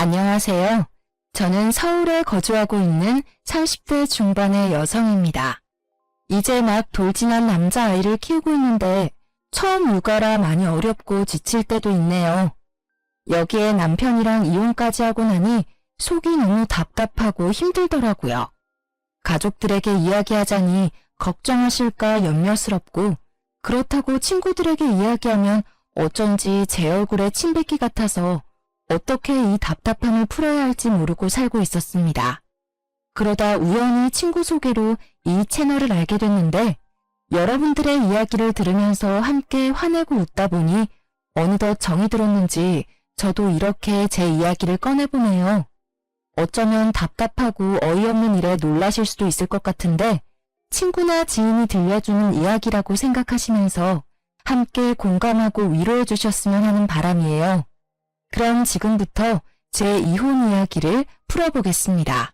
안녕하세요. 저는 서울에 거주하고 있는 30대 중반의 여성입니다. 이제 막 돌진한 남자아이를 키우고 있는데 처음 육아라 많이 어렵고 지칠 때도 있네요. 여기에 남편이랑 이혼까지 하고 나니 속이 너무 답답하고 힘들더라고요. 가족들에게 이야기하자니 걱정하실까 염려스럽고 그렇다고 친구들에게 이야기하면 어쩐지 제 얼굴에 침 뱉기 같아서 어떻게 이 답답함을 풀어야 할지 모르고 살고 있었습니다. 그러다 우연히 친구 소개로 이 채널을 알게 됐는데 여러분들의 이야기를 들으면서 함께 화내고 웃다 보니 어느덧 정이 들었는지 저도 이렇게 제 이야기를 꺼내보네요. 어쩌면 답답하고 어이없는 일에 놀라실 수도 있을 것 같은데 친구나 지인이 들려주는 이야기라고 생각하시면서 함께 공감하고 위로해 주셨으면 하는 바람이에요. 그럼 지금부터 제 이혼 이야기를 풀어보겠습니다.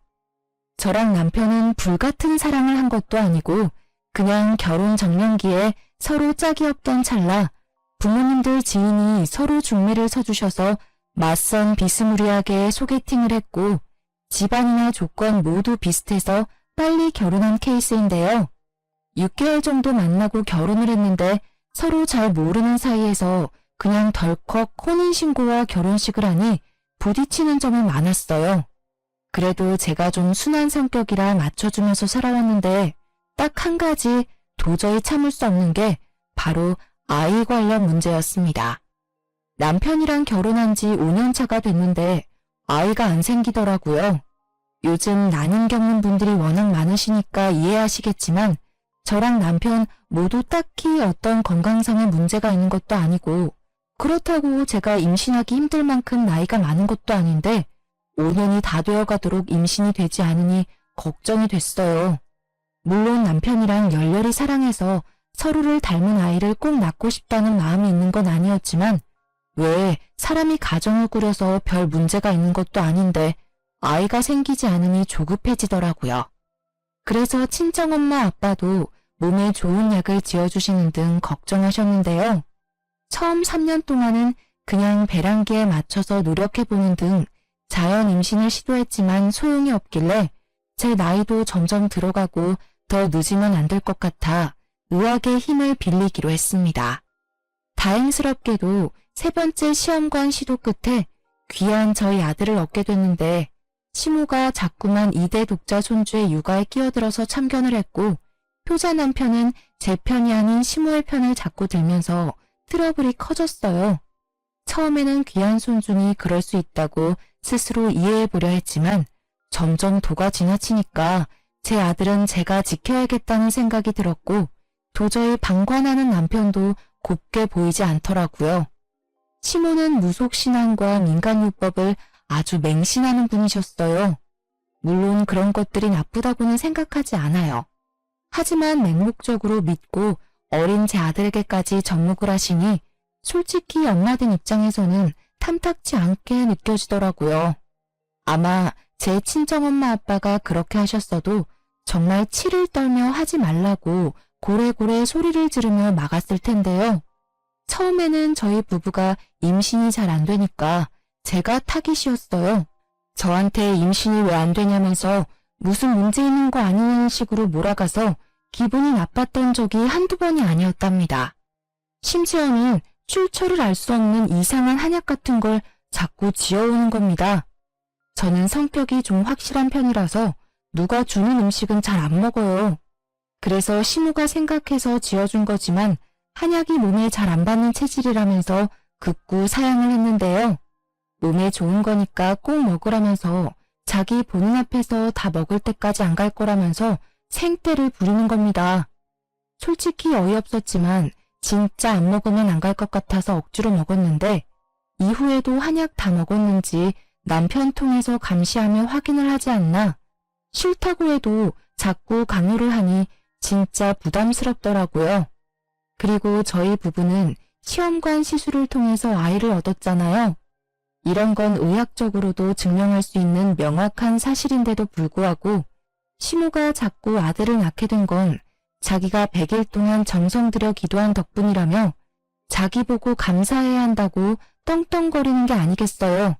저랑 남편은 불같은 사랑을 한 것도 아니고 그냥 결혼 정년기에 서로 짝이 없던 찰나 부모님들 지인이 서로 중매를 서주셔서 맞선 비스무리하게 소개팅을 했고 집안이나 조건 모두 비슷해서 빨리 결혼한 케이스인데요. 6개월 정도 만나고 결혼을 했는데 서로 잘 모르는 사이에서 그냥 덜컥 혼인신고와 결혼식을 하니 부딪히는 점이 많았어요. 그래도 제가 좀 순한 성격이라 맞춰주면서 살아왔는데 딱 한 가지 도저히 참을 수 없는 게 바로 아이 관련 문제였습니다. 남편이랑 결혼한 지 5년 차가 됐는데 아이가 안 생기더라고요. 요즘 난임 겪는 분들이 워낙 많으시니까 이해하시겠지만 저랑 남편 모두 딱히 어떤 건강상의 문제가 있는 것도 아니고 그렇다고 제가 임신하기 힘들 만큼 나이가 많은 것도 아닌데 5년이 다 되어가도록 임신이 되지 않으니 걱정이 됐어요. 물론 남편이랑 열렬히 사랑해서 서로를 닮은 아이를 꼭 낳고 싶다는 마음이 있는 건 아니었지만 왜 사람이 가정을 꾸려서 별 문제가 있는 것도 아닌데 아이가 생기지 않으니 조급해지더라고요. 그래서 친정엄마 아빠도 몸에 좋은 약을 지어주시는 등 걱정하셨는데요. 처음 3년 동안은 그냥 배란기에 맞춰서 노력해보는 등 자연 임신을 시도했지만 소용이 없길래 제 나이도 점점 들어가고 더 늦으면 안 될 것 같아 의학의 힘을 빌리기로 했습니다. 다행스럽게도 세 번째 시험관 시도 끝에 귀한 저희 아들을 얻게 됐는데 시모가 자꾸만 2대 독자 손주의 육아에 끼어들어서 참견을 했고 효자 남편은 제 편이 아닌 시모의 편을 자꾸 들면서 트러블이 커졌어요. 처음에는 귀한 손주니 그럴 수 있다고 스스로 이해해보려 했지만 점점 도가 지나치니까 제 아들은 제가 지켜야겠다는 생각이 들었고 도저히 방관하는 남편도 곱게 보이지 않더라고요. 시모는 무속신앙과 민간요법을 아주 맹신하는 분이셨어요. 물론 그런 것들이 나쁘다고는 생각하지 않아요. 하지만 맹목적으로 믿고 어린 제 아들에게까지 접목을 하시니 솔직히 엄마된 입장에서는 탐탁지 않게 느껴지더라고요. 아마 제 친정엄마 아빠가 그렇게 하셨어도 정말 치를 떨며 하지 말라고 고래고래 소리를 지르며 막았을 텐데요. 처음에는 저희 부부가 임신이 잘 안 되니까 제가 타깃이었어요. 저한테 임신이 왜 안 되냐면서 무슨 문제 있는 거 아니냐는 식으로 몰아가서 기분이 나빴던 적이 한두 번이 아니었답니다. 심지어는 출처를 알 수 없는 이상한 한약 같은 걸 자꾸 지어오는 겁니다. 저는 성격이 좀 확실한 편이라서 누가 주는 음식은 잘 안 먹어요. 그래서 시모가 생각해서 지어준 거지만 한약이 몸에 잘 안 받는 체질이라면서 극구 사양을 했는데요. 몸에 좋은 거니까 꼭 먹으라면서 자기 본인 앞에서 다 먹을 때까지 안 갈 거라면서 생떼를 부리는 겁니다. 솔직히 어이없었지만 진짜 안 먹으면 안 갈 것 같아서 억지로 먹었는데 이후에도 한약 다 먹었는지 남편 통해서 감시하며 확인을 하지 않나 싫다고 해도 자꾸 강요를 하니 진짜 부담스럽더라고요. 그리고 저희 부부는 시험관 시술을 통해서 아이를 얻었잖아요. 이런 건 의학적으로도 증명할 수 있는 명확한 사실인데도 불구하고 시모가 자꾸 아들을 낳게 된 건 자기가 100일 동안 정성 들여 기도한 덕분이라며 자기 보고 감사해야 한다고 떵떵거리는 게 아니겠어요.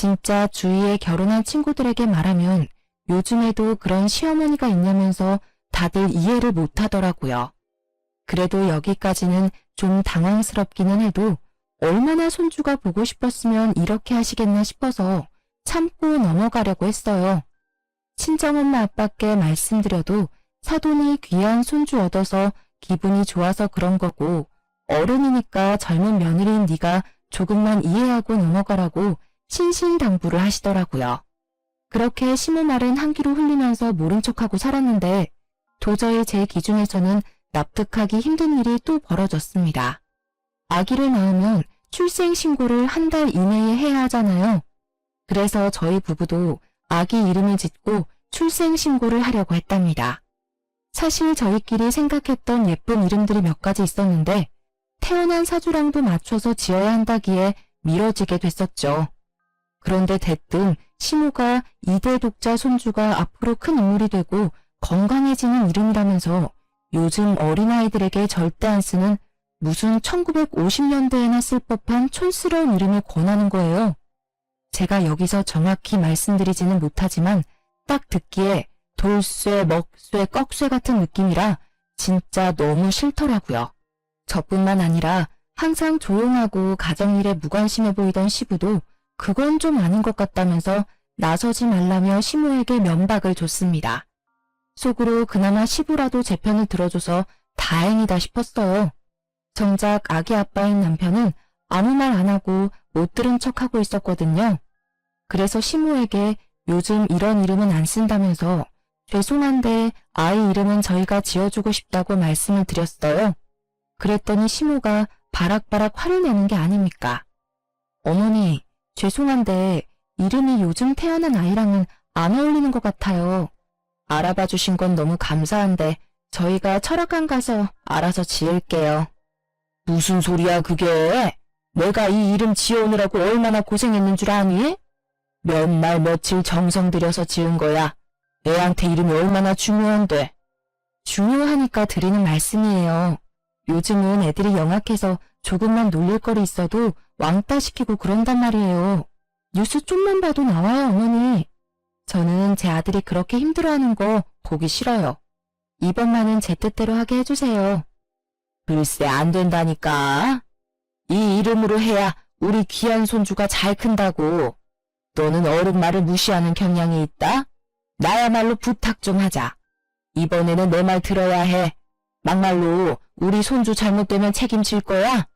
진짜 주위에 결혼한 친구들에게 말하면 요즘에도 그런 시어머니가 있냐면서 다들 이해를 못하더라고요. 그래도 여기까지는 좀 당황스럽기는 해도 얼마나 손주가 보고 싶었으면 이렇게 하시겠나 싶어서 참고 넘어가려고 했어요. 친정엄마 아빠께 말씀드려도 사돈이 귀한 손주 얻어서 기분이 좋아서 그런 거고 어른이니까 젊은 며느리인 네가 조금만 이해하고 넘어가라고 신신당부를 하시더라고요. 그렇게 시모 말은 한 귀로 흘리면서 모른 척하고 살았는데 도저히 제 기준에서는 납득하기 힘든 일이 또 벌어졌습니다. 아기를 낳으면 출생신고를 한 달 이내에 해야 하잖아요. 그래서 저희 부부도 아기 이름을 짓고 출생신고를 하려고 했답니다. 사실 저희끼리 생각했던 예쁜 이름들이 몇 가지 있었는데 태어난 사주랑도 맞춰서 지어야 한다기에 미뤄지게 됐었죠. 그런데 대뜸 시모가 2대 독자 손주가 앞으로 큰 인물이 되고 건강해지는 이름이라면서 요즘 어린아이들에게 절대 안 쓰는 무슨 1950년대에나 쓸 법한 촌스러운 이름을 권하는 거예요. 제가 여기서 정확히 말씀드리지는 못하지만 딱 듣기에 돌쇠, 먹쇠, 꺽쇠 같은 느낌이라 진짜 너무 싫더라고요. 저뿐만 아니라 항상 조용하고 가정일에 무관심해 보이던 시부도 그건 좀 아닌 것 같다면서 나서지 말라며 시모에게 면박을 줬습니다. 속으로 그나마 시부라도 제 편을 들어줘서 다행이다 싶었어요. 정작 아기 아빠인 남편은 아무 말 안 하고 못 들은 척하고 있었거든요. 그래서 시모에게 요즘 이런 이름은 안 쓴다면서 죄송한데 아이 이름은 저희가 지어주고 싶다고 말씀을 드렸어요. 그랬더니 시모가 바락바락 화를 내는 게 아닙니까? 어머니, 죄송한데 이름이 요즘 태어난 아이랑은 안 어울리는 것 같아요. 알아봐 주신 건 너무 감사한데 저희가 철학관 가서 알아서 지을게요. 무슨 소리야 그게? 내가 이 이름 지어오느라고 얼마나 고생했는 줄 아니? 몇 날 며칠 정성 들여서 지은 거야. 애한테 이름이 얼마나 중요한데. 중요하니까 드리는 말씀이에요. 요즘은 애들이 영악해서 조금만 놀릴 거리 있어도 왕따 시키고 그런단 말이에요. 뉴스 좀만 봐도 나와요, 어머니. 저는 제 아들이 그렇게 힘들어하는 거 보기 싫어요. 이번만은 제 뜻대로 하게 해주세요. 글쎄 안 된다니까. 이 이름으로 해야 우리 귀한 손주가 잘 큰다고. 너는 어른 말을 무시하는 경향이 있다? 나야말로 부탁 좀 하자. 이번에는 내 말 들어야 해. 막말로 우리 손주 잘못되면 책임질 거야?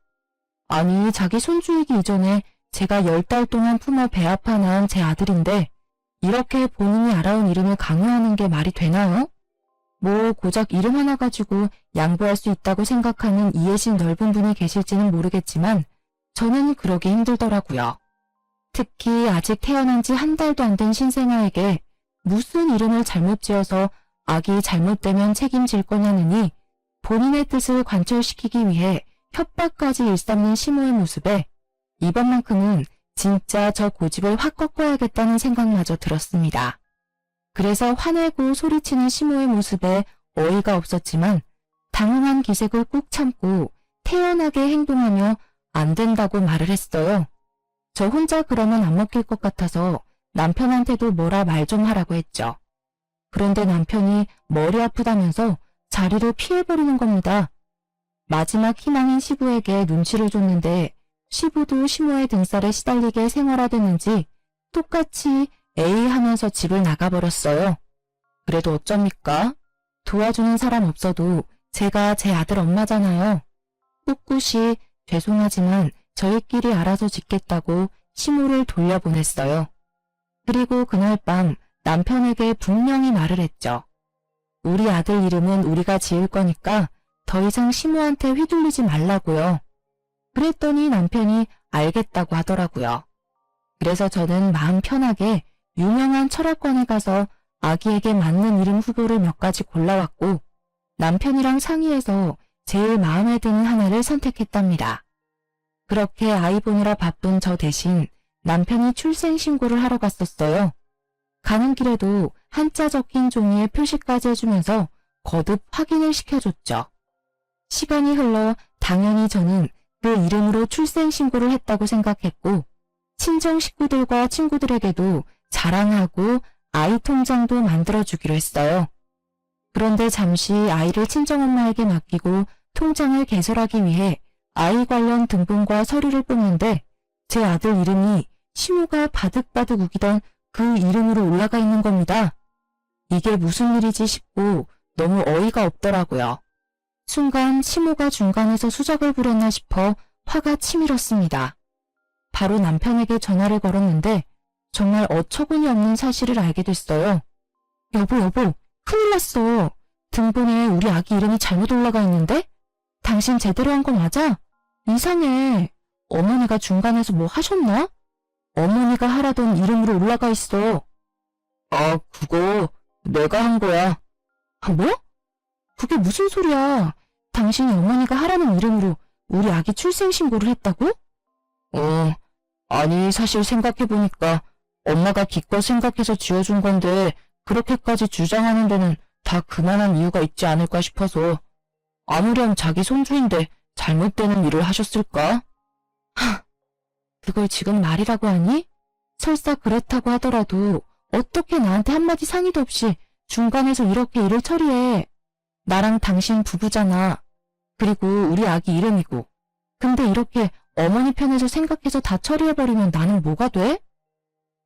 아니 자기 손주이기 이전에 제가 10달 동안 품어 배 아파 낳은 제 아들인데 이렇게 본인이 알아온 이름을 강요하는 게 말이 되나요? 뭐 고작 이름 하나 가지고 양보할 수 있다고 생각하는 이해심 넓은 분이 계실지는 모르겠지만 저는 그러기 힘들더라고요. 특히 아직 태어난 지 한 달도 안 된 신생아에게 무슨 이름을 잘못 지어서 아기 잘못되면 책임질 거냐느니 본인의 뜻을 관철시키기 위해 협박까지 일삼는 시모의 모습에 이번만큼은 진짜 저 고집을 확 꺾어야겠다는 생각마저 들었습니다. 그래서 화내고 소리치는 시모의 모습에 어이가 없었지만 당황한 기색을 꾹 참고 태연하게 행동하며 안 된다고 말을 했어요. 저 혼자 그러면 안 먹힐 것 같아서 남편한테도 뭐라 말 좀 하라고 했죠. 그런데 남편이 머리 아프다면서 자리를 피해버리는 겁니다. 마지막 희망인 시부에게 눈치를 줬는데 시부도 시모의 등살에 시달리게 생활화됐는지 똑같이 에이 하면서 집을 나가버렸어요. 그래도 어쩝니까? 도와주는 사람 없어도 제가 제 아들 엄마잖아요. 꿋꿋이 죄송하지만 저희끼리 알아서 짓겠다고 시모를 돌려보냈어요. 그리고 그날 밤 남편에게 분명히 말을 했죠. 우리 아들 이름은 우리가 지을 거니까 더 이상 시모한테 휘둘리지 말라고요. 그랬더니 남편이 알겠다고 하더라고요. 그래서 저는 마음 편하게 유명한 철학관에 가서 아기에게 맞는 이름 후보를 몇 가지 골라왔고 남편이랑 상의해서 제일 마음에 드는 하나를 선택했답니다. 그렇게 아이 보느라 바쁜 저 대신 남편이 출생신고를 하러 갔었어요. 가는 길에도 한자 적힌 종이에 표시까지 해주면서 거듭 확인을 시켜줬죠. 시간이 흘러 당연히 저는 그 이름으로 출생신고를 했다고 생각했고 친정 식구들과 친구들에게도 자랑하고 아이 통장도 만들어주기로 했어요. 그런데 잠시 아이를 친정엄마에게 맡기고 통장을 개설하기 위해 아이 관련 등본과 서류를 뽑는데 제 아들 이름이 시모가 바득바득 우기던 그 이름으로 올라가 있는 겁니다. 이게 무슨 일이지 싶고 너무 어이가 없더라고요. 순간 시모가 중간에서 수작을 부렸나 싶어 화가 치밀었습니다. 바로 남편에게 전화를 걸었는데 정말 어처구니 없는 사실을 알게 됐어요. 여보, 큰일 났어. 등본에 우리 아기 이름이 잘못 올라가 있는데? 당신 제대로 한 거 맞아? 이상해. 어머니가 중간에서 뭐 하셨나? 어머니가 하라던 이름으로 올라가 있어. 아, 그거 내가 한 거야. 아, 뭐? 그게 무슨 소리야? 당신이 어머니가 하라는 이름으로 우리 아기 출생신고를 했다고? 아니 사실 생각해보니까 엄마가 기껏 생각해서 지어준 건데 그렇게까지 주장하는 데는 다 그만한 이유가 있지 않을까 싶어서. 아무렴 자기 손주인데 잘못되는 일을 하셨을까? 그걸 지금 말이라고 하니? 설사 그렇다고 하더라도 어떻게 나한테 한마디 상의도 없이 중간에서 이렇게 일을 처리해. 나랑 당신 부부잖아. 그리고 우리 아기 이름이고. 근데 이렇게 어머니 편에서 생각해서 다 처리해버리면 나는 뭐가 돼?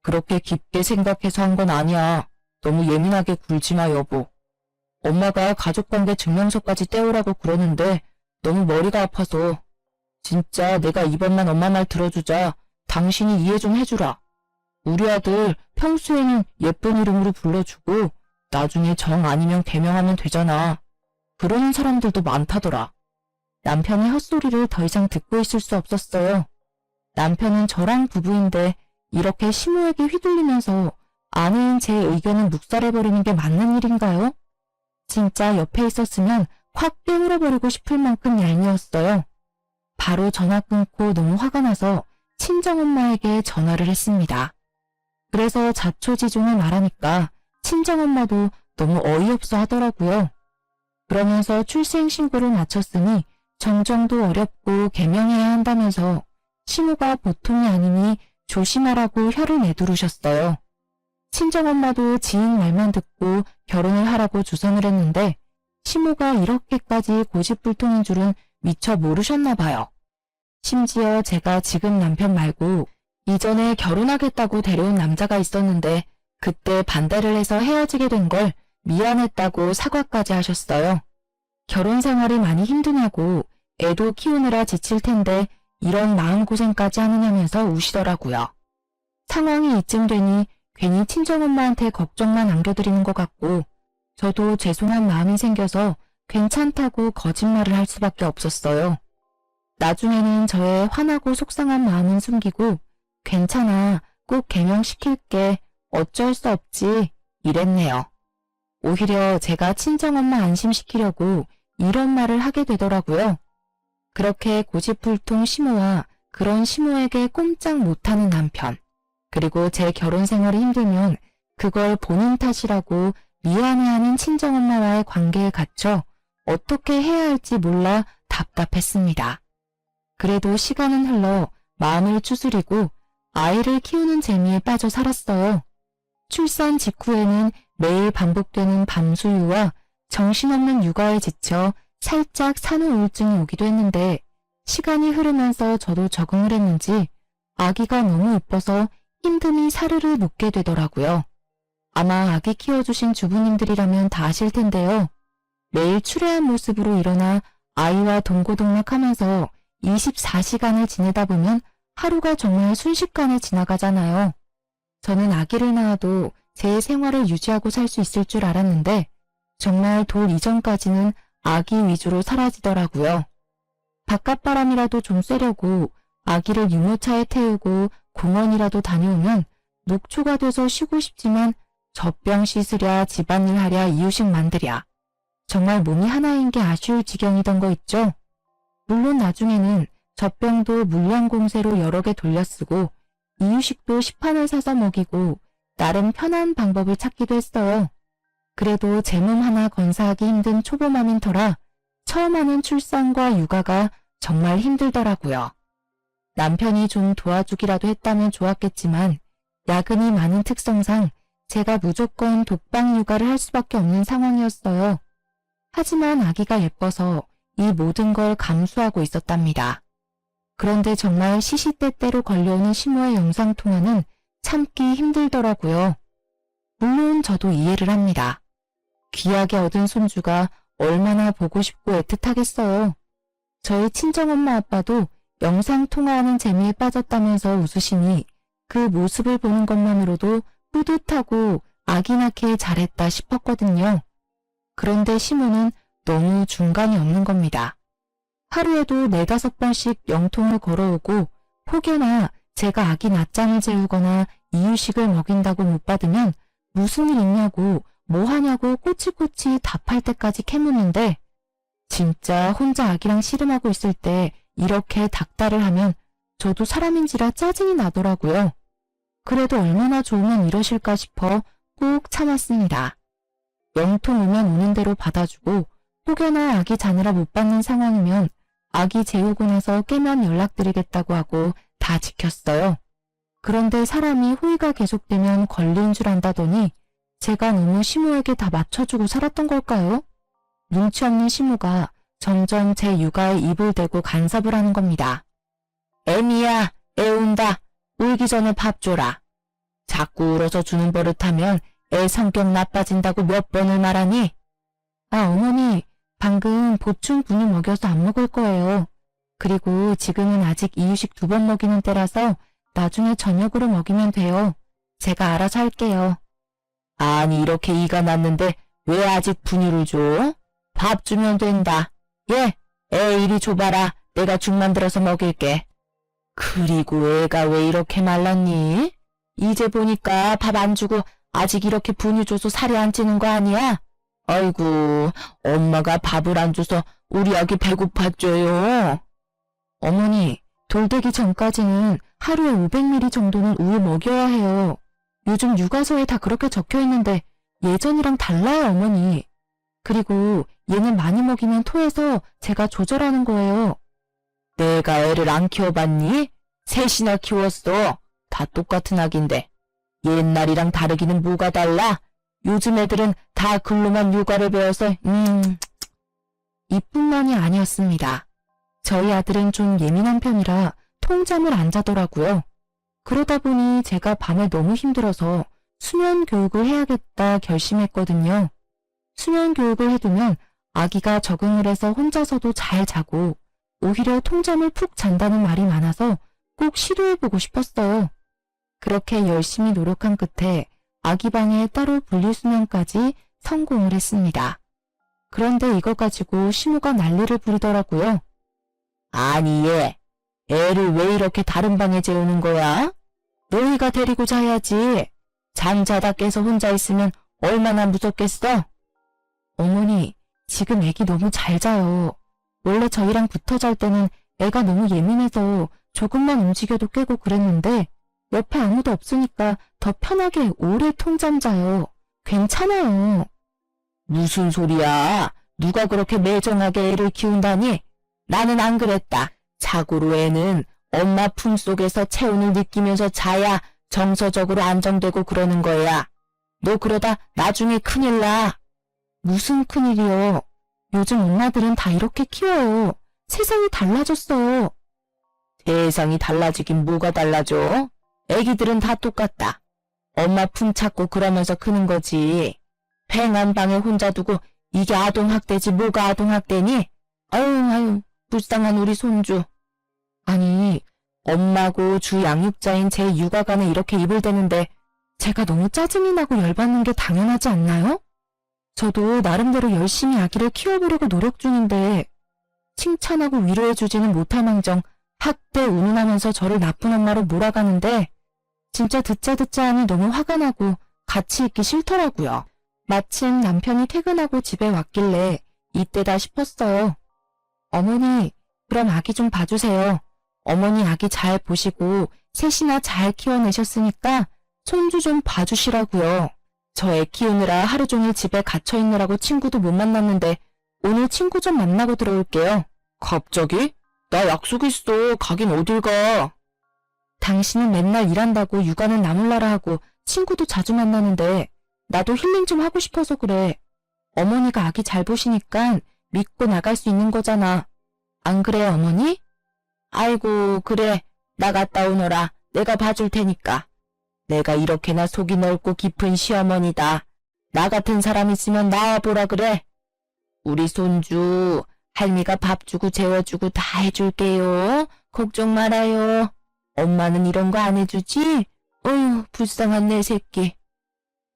그렇게 깊게 생각해서 한 건 아니야. 너무 예민하게 굴지 마, 여보. 엄마가 가족관계 증명서까지 떼오라고 그러는데 너무 머리가 아파서. 진짜 내가 이번만 엄마 말 들어주자. 당신이 이해 좀 해주라. 우리 아들 평소에는 예쁜 이름으로 불러주고 나중에 정 아니면 개명하면 되잖아. 그러는 사람들도 많다더라. 남편의 헛소리를 더 이상 듣고 있을 수 없었어요. 남편은 저랑 부부인데 이렇게 시모에게 휘둘리면서 아내인 제 의견을 묵살해버리는 게 맞는 일인가요? 진짜 옆에 있었으면 확 깨물어버리고 싶을 만큼 얄미웠어요. 바로 전화 끊고 너무 화가 나서 친정엄마에게 전화를 했습니다. 그래서 자초지종을 말하니까 친정엄마도 너무 어이없어 하더라고요. 그러면서 출생신고를 마쳤으니 정정도 어렵고 개명해야 한다면서 시모가 보통이 아니니 조심하라고 혀를 내두르셨어요. 친정엄마도 지인 말만 듣고 결혼을 하라고 주선을 했는데 시모가 이렇게까지 고집불통인 줄은 미처 모르셨나 봐요. 심지어 제가 지금 남편 말고 이전에 결혼하겠다고 데려온 남자가 있었는데 그때 반대를 해서 헤어지게 된 걸 미안했다고 사과까지 하셨어요. 결혼 생활이 많이 힘드냐고 애도 키우느라 지칠 텐데 이런 마음고생까지 하느냐면서 우시더라고요. 상황이 이쯤 되니 괜히 친정엄마한테 걱정만 안겨드리는 것 같고 저도 죄송한 마음이 생겨서 괜찮다고 거짓말을 할 수밖에 없었어요. 나중에는 저의 화나고 속상한 마음은 숨기고 괜찮아, 꼭 개명시킬게, 어쩔 수 없지 이랬네요. 오히려 제가 친정엄마 안심시키려고 이런 말을 하게 되더라고요. 그렇게 고집불통 시모와 그런 시모에게 꼼짝 못하는 남편, 그리고 제 결혼 생활이 힘들면 그걸 본인 탓이라고 미안해하는 친정엄마와의 관계에 갇혀 어떻게 해야 할지 몰라 답답했습니다. 그래도 시간은 흘러 마음을 추스리고 아이를 키우는 재미에 빠져 살았어요. 출산 직후에는 매일 반복되는 밤수유와 정신없는 육아에 지쳐 살짝 산후 우울증이 오기도 했는데 시간이 흐르면서 저도 적응을 했는지 아기가 너무 예뻐서 힘듦이 사르르 묻게 되더라고요. 아마 아기 키워주신 주부님들이라면 다 아실 텐데요. 매일 추레한 모습으로 일어나 아이와 동고동락하면서 24시간을 지내다 보면 하루가 정말 순식간에 지나가잖아요. 저는 아기를 낳아도 제 생활을 유지하고 살 수 있을 줄 알았는데 정말 돌 이전까지는 아기 위주로 사라지더라고요. 바깥바람이라도 좀 쐬려고 아기를 유모차에 태우고 공원이라도 다녀오면 녹초가 돼서 쉬고 싶지만 젖병 씻으랴, 집안일 하랴, 이유식 만들랴. 정말 몸이 하나인 게 아쉬울 지경이던 거 있죠? 물론 나중에는 젖병도 물량공세로 여러 개 돌려쓰고 이유식도 시판을 사서 먹이고 나름 편한 방법을 찾기도 했어요. 그래도 제 몸 하나 건사하기 힘든 초보맘인 터라 처음 하는 출산과 육아가 정말 힘들더라고요. 남편이 좀 도와주기라도 했다면 좋았겠지만 야근이 많은 특성상 제가 무조건 독방 육아를 할 수밖에 없는 상황이었어요. 하지만 아기가 예뻐서 이 모든 걸 감수하고 있었답니다. 그런데 정말 시시때때로 걸려오는 시모의 영상통화는 참기 힘들더라고요. 물론 저도 이해를 합니다. 귀하게 얻은 손주가 얼마나 보고 싶고 애틋하겠어요. 저희 친정엄마 아빠도 영상통화하는 재미에 빠졌다면서 웃으시니 그 모습을 보는 것만으로도 뿌듯하고 아기 낳기에 잘했다 싶었거든요. 그런데 시모는 너무 중간이 없는 겁니다. 하루에도 4-5번씩 영통을 걸어오고 혹여나 제가 아기 낮잠을 재우거나 이유식을 먹인다고 못 받으면 무슨 일 있냐고 뭐 하냐고 꼬치꼬치 답할 때까지 캐묻는데 진짜 혼자 아기랑 씨름하고 있을 때 이렇게 닥달을 하면 저도 사람인지라 짜증이 나더라고요. 그래도 얼마나 좋으면 이러실까 싶어 꾹 참았습니다. 영통 오면 오는 대로 받아주고 혹여나 아기 자느라 못 받는 상황이면 아기 재우고 나서 깨면 연락드리겠다고 하고 다 지켰어요. 그런데 사람이 호의가 계속되면 걸린 줄 안다더니 제가 너무 시모에게 다 맞춰주고 살았던 걸까요? 눈치 없는 시모가 점점 제 육아에 입을 대고 간섭을 하는 겁니다. 애미야, 애 운다. 울기 전에 밥 줘라. 자꾸 울어서 주는 버릇하면 애 성격 나빠진다고 몇 번을 말하니? 아, 어머니, 방금 보충 분유 먹여서 안 먹을 거예요. 그리고 지금은 아직 이유식 2번 먹이는 때라서 나중에 저녁으로 먹이면 돼요. 제가 알아서 할게요. 아니, 이렇게 이가 났는데 왜 아직 분유를 줘? 밥 주면 된다. 예, 애 이리 줘봐라. 내가 죽 만들어서 먹일게. 그리고 애가 왜 이렇게 말랐니? 이제 보니까 밥 안 주고 아직 이렇게 분유 줘서 살이 안 찌는 거 아니야? 아이고, 엄마가 밥을 안 줘서 우리 아기 배고팠죠요. 어머니, 돌되기 전까지는 하루에 500ml 정도는 우유 먹여야 해요. 요즘 육아서에 다 그렇게 적혀 있는데 예전이랑 달라요, 어머니. 그리고 얘는 많이 먹이면 토해서 제가 조절하는 거예요. 내가 애를 안 키워봤니? 셋이나 키웠어. 다 똑같은 아기인데. 옛날이랑 다르기는 뭐가 달라? 요즘 애들은 다 글로만 육아를 배워서 이뿐만이 아니었습니다. 저희 아들은 좀 예민한 편이라 통잠을 안 자더라고요. 그러다 보니 제가 밤에 너무 힘들어서 수면 교육을 해야겠다 결심했거든요. 수면 교육을 해두면 아기가 적응을 해서 혼자서도 잘 자고 오히려 통잠을 푹 잔다는 말이 많아서 꼭 시도해보고 싶었어요. 그렇게 열심히 노력한 끝에 아기 방에 따로 분리수면까지 성공을 했습니다. 그런데 이거 가지고 시모가 난리를 부리더라고요. 아니 얘, 애를 왜 이렇게 다른 방에 재우는 거야? 너희가 데리고 자야지. 잠자다 깨서 혼자 있으면 얼마나 무섭겠어? 어머니, 지금 애기 너무 잘 자요. 원래 저희랑 붙어 잘 때는 애가 너무 예민해서 조금만 움직여도 깨고 그랬는데 옆에 아무도 없으니까 더 편하게 오래 통잠 자요. 괜찮아요. 무슨 소리야? 누가 그렇게 매정하게 애를 키운다니? 나는 안 그랬다. 자고로 애는 엄마 품속에서 체온을 느끼면서 자야 정서적으로 안정되고 그러는 거야. 너 그러다 나중에 큰일 나. 무슨 큰일이요? 요즘 엄마들은 다 이렇게 키워요. 세상이 달라졌어요. 세상이 달라지긴 뭐가 달라져? 애기들은 다 똑같다. 엄마 품 찾고 그러면서 크는 거지. 팽한 방에 혼자 두고 이게 아동학대지 뭐가 아동학대니? 아유, 불쌍한 우리 손주. 아니, 엄마고 주 양육자인 제 육아관에 이렇게 입을 대는데 제가 너무 짜증이 나고 열받는 게 당연하지 않나요? 저도 나름대로 열심히 아기를 키워보려고 노력 중인데 칭찬하고 위로해주지는 못할 망정 학대 운운하면서 저를 나쁜 엄마로 몰아가는데 진짜 듣자 하니 너무 화가 나고 같이 있기 싫더라고요. 마침 남편이 퇴근하고 집에 왔길래 이때다 싶었어요. 어머니, 그럼 아기 좀 봐주세요. 어머니 아기 잘 보시고 셋이나 잘 키워내셨으니까 손주 좀 봐주시라고요. 저 애 키우느라 하루 종일 집에 갇혀 있느라고 친구도 못 만났는데 오늘 친구 좀 만나고 들어올게요. 갑자기? 나 약속 있어. 가긴 어딜 가. 당신은 맨날 일한다고 육아는 나몰라라 하고 친구도 자주 만나는데 나도 힐링 좀 하고 싶어서 그래. 어머니가 아기 잘 보시니까 믿고 나갈 수 있는 거잖아. 안 그래, 어머니? 아이고, 그래. 나 갔다 오너라. 내가 봐줄 테니까. 내가 이렇게나 속이 넓고 깊은 시어머니다. 나 같은 사람 있으면 나와보라 그래. 우리 손주, 할미가 밥 주고 재워주고 다 해줄게요. 걱정 말아요. 엄마는 이런 거 안 해주지? 어휴, 불쌍한 내 새끼.